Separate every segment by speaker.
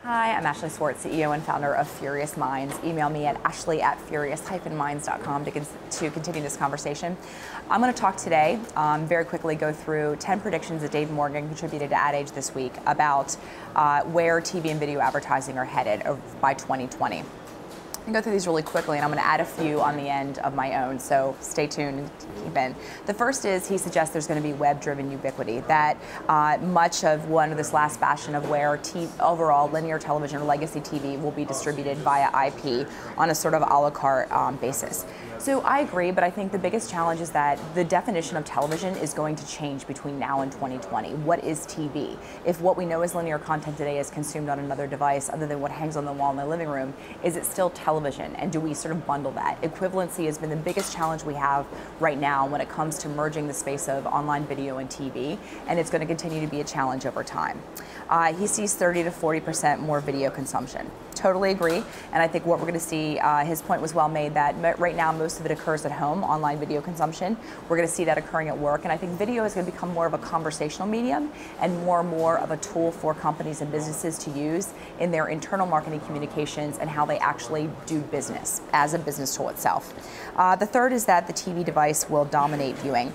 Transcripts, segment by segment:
Speaker 1: Hi, I'm Ashley Swartz, CEO and founder of Furious Minds. Email me at ashley@furious-minds.com to continue this conversation. I'm going to talk today, very quickly go through 10 predictions that Dave Morgan contributed to Ad Age this week about where TV and video advertising are headed by 2020. I'm going to go through these really quickly, and I'm going to add a few on the end of my own, so stay tuned and keep in. The first is he suggests there's going to be web-driven ubiquity, that much of this last fashion of where overall linear television or legacy TV will be distributed via IP on a sort of a la carte basis. So I agree, but I think the biggest challenge is that the definition of television is going to change between now and 2020. What is TV? If what we know as linear content today is consumed on another device other than what hangs on the wall in the living room, is it still television? And do we sort of bundle that? Equivalency has been the biggest challenge we have right now when it comes to merging the space of online video and TV, and it's going to continue to be a challenge over time. He sees 30 to 40% more video consumption. Totally agree, and I think what we're going to see, his point was well made, that right now most of it occurs at home, online video consumption. We're going to see that occurring at work, and I think video is going to become more of a conversational medium and more of a tool for companies and businesses to use in their internal marketing communications and how they actually do business as a business tool itself. The third is that the TV device will dominate viewing.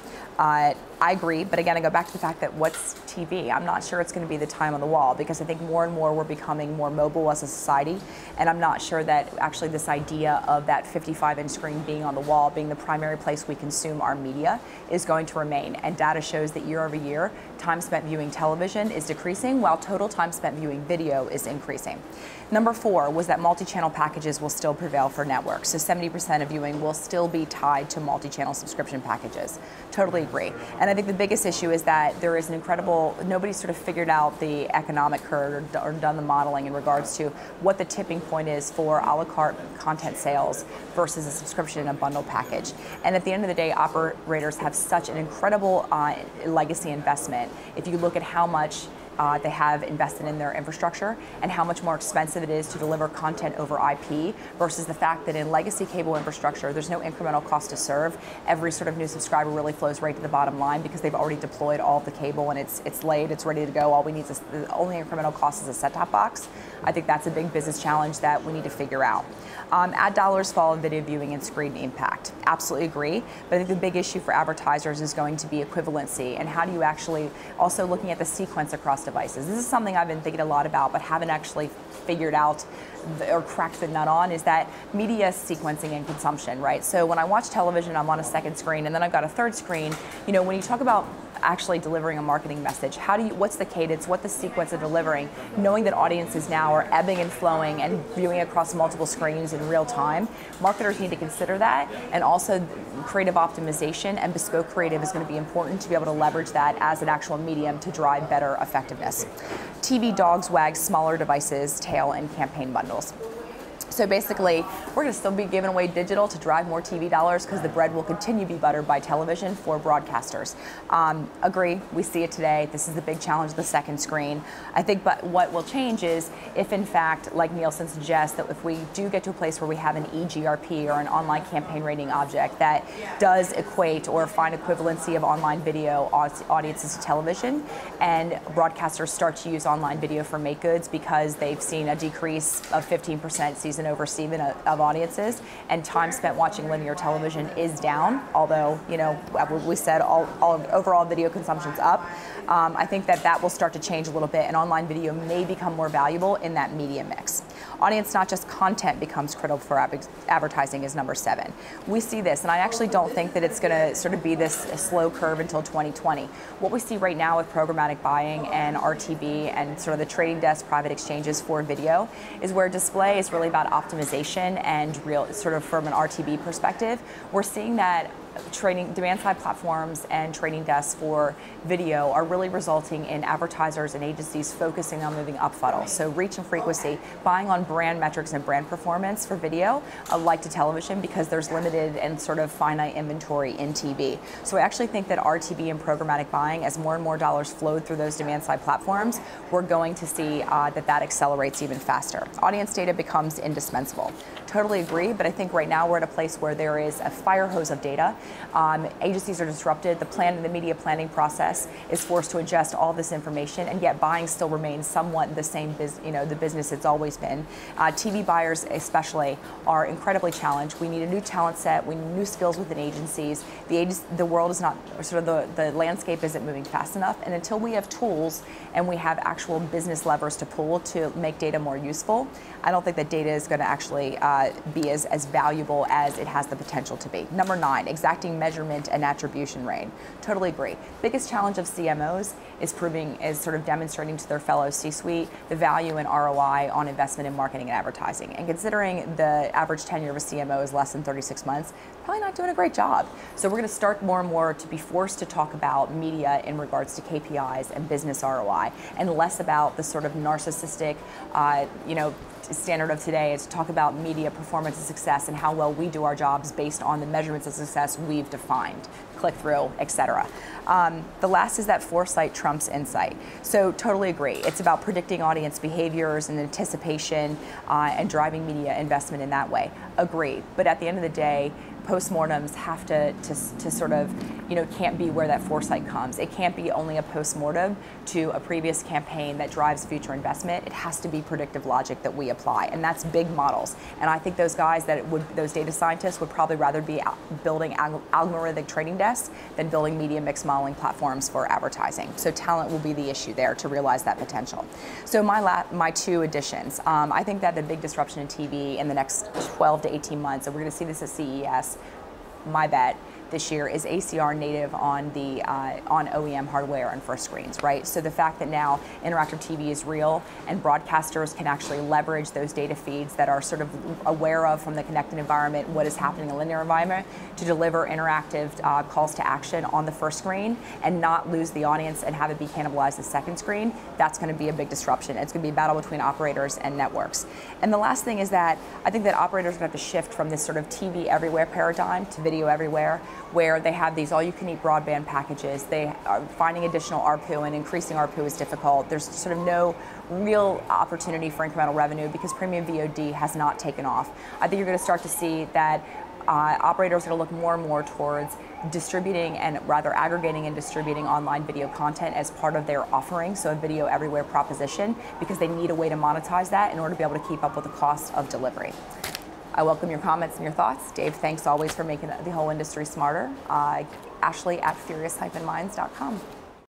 Speaker 1: I agree, but again, I go back to the fact that what's TV? I'm not sure it's going to be the time on the wall, because I think more and more we're becoming more mobile as a society, and I'm not sure that actually this idea of that 55-inch screen being on the wall, being the primary place we consume our media, is going to remain. And data shows that year over year, time spent viewing television is decreasing, while total time spent viewing video is increasing. Number 4 was that multi-channel packages will still prevail for networks. So 70% of viewing will still be tied to multi-channel subscription packages. Totally agree. And I think the biggest issue is that there is an incredible, nobody's sort of figured out the economic curve or done the modeling in regards to what the tipping point is for a la carte content sales versus a subscription and a bundle package. And at the end of the day, operators have such an incredible legacy investment. If you look at how much they have invested in their infrastructure and how much more expensive it is to deliver content over IP versus the fact that in legacy cable infrastructure, there's no incremental cost to serve. Every sort of new subscriber really flows right to the bottom line because they've already deployed all of the cable and it's laid, it's ready to go. All we need is the only incremental cost is a set-top box. I think that's a big business challenge that we need to figure out. Ad dollars follow video viewing and screen impact. Absolutely agree, but I think the big issue for advertisers is going to be equivalency and how do you actually, also looking at the sequence across devices. This is something I've been thinking a lot about but haven't actually figured out or cracked the nut on, is that media sequencing and consumption, right? So when I watch television, I'm on a second screen and then I've got a third screen. You know, when you talk about actually delivering a marketing message, what's the cadence, what the sequence of delivering, knowing that audiences now are ebbing and flowing and viewing across multiple screens in real time. Marketers need to consider that, and also creative optimization and bespoke creative is going to be important to be able to leverage that as an actual medium to drive better effectiveness. TV dogs wag smaller devices, tail, and campaign bundles. So basically, we're going to still be giving away digital to drive more TV dollars because the bread will continue to be buttered by television for broadcasters. Agree, we see it today. This is the big challenge of the second screen. I think, but what will change is if in fact, like Nielsen suggests, that if we do get to a place where we have an eGRP or an online campaign rating object that does equate or find equivalency of online video audiences to television, and broadcasters start to use online video for make goods because they've seen a decrease of 15% season over season of audiences, and time spent watching linear television is down, although, you know, we said overall video consumption's up. I think that will start to change a little bit, and online video may become more valuable in that media mix. Audience, not just content, becomes critical for advertising is number 7. We see this, and I actually don't think that it's going to sort of be this slow curve until 2020. What we see right now with programmatic buying and RTB and sort of the trading desk private exchanges for video is where display is really about optimization and real sort of from an RTB perspective. We're seeing that demand side platforms and trading desks for video are really resulting in advertisers and agencies focusing on moving up funnel. So reach and frequency, buying on brand metrics and brand performance for video, like to television, because there's limited and sort of finite inventory in TV. So I actually think that RTB and programmatic buying, as more and more dollars flow through those demand side platforms, we're going to see that accelerates even faster. Audience data becomes indispensable. Totally agree, but I think right now we're at a place where there is a fire hose of data Agencies are disrupted. The media planning process is forced to adjust all this information, and yet buying still remains somewhat the same the business it's always been. TV buyers especially are incredibly challenged. We need a new talent set. We need new skills within agencies. The world is not, sort of the landscape isn't moving fast enough, and until we have tools and we have actual business levers to pull to make data more useful, I don't think that data is going to actually be as valuable as it has the potential to be. Number 9, exacting measurement and attribution rate. Totally agree. Biggest challenge of CMOs is sort of demonstrating to their fellow C-suite the value and ROI on investment in marketing and advertising. And considering the average tenure of a CMO is less than 36 months, probably not doing a great job. So we're going to start more and more to be forced to talk about media in regards to KPIs and business ROI, and less about the sort of narcissistic, standard of today is to talk about media performance and success and how well we do our jobs based on the measurements of success we've defined, click-through, etc. The last is that foresight trumps insight. So totally agree. It's about predicting audience behaviors and anticipation and driving media investment in that way. Agree. But at the end of the day, postmortems have to sort of, can't be where that foresight comes. It can't be only a postmortem to a previous campaign that drives future investment. It has to be predictive logic that we apply, and that's big models. And I think those guys those data scientists would probably rather be building algorithmic trading desks than building media mix modeling platforms for advertising. So talent will be the issue there to realize that potential. So my 2 additions. I think that the big disruption in TV in the next 12 to 18 months, and we're going to see this at CES, my bet this year, is ACR native on OEM hardware and first screens, right? So the fact that now interactive TV is real and broadcasters can actually leverage those data feeds that are sort of aware of from the connected environment what is happening in a linear environment to deliver interactive calls to action on the first screen and not lose the audience and have it be cannibalized the second screen, that's going to be a big disruption. It's going to be a battle between operators and networks. And the last thing is that I think that operators are going to have to shift from this sort of TV everywhere paradigm to video everywhere, where they have these all-you-can-eat broadband packages. They are finding additional ARPU, and increasing ARPU is difficult. There's sort of no real opportunity for incremental revenue because premium VOD has not taken off. I think you're going to start to see that operators are going to look more and more towards distributing and rather aggregating and distributing online video content as part of their offering, so a video everywhere proposition, because they need a way to monetize that in order to be able to keep up with the cost of delivery. I welcome your comments and your thoughts. Dave, thanks always for making the whole industry smarter. Ashley at furious-minds.com.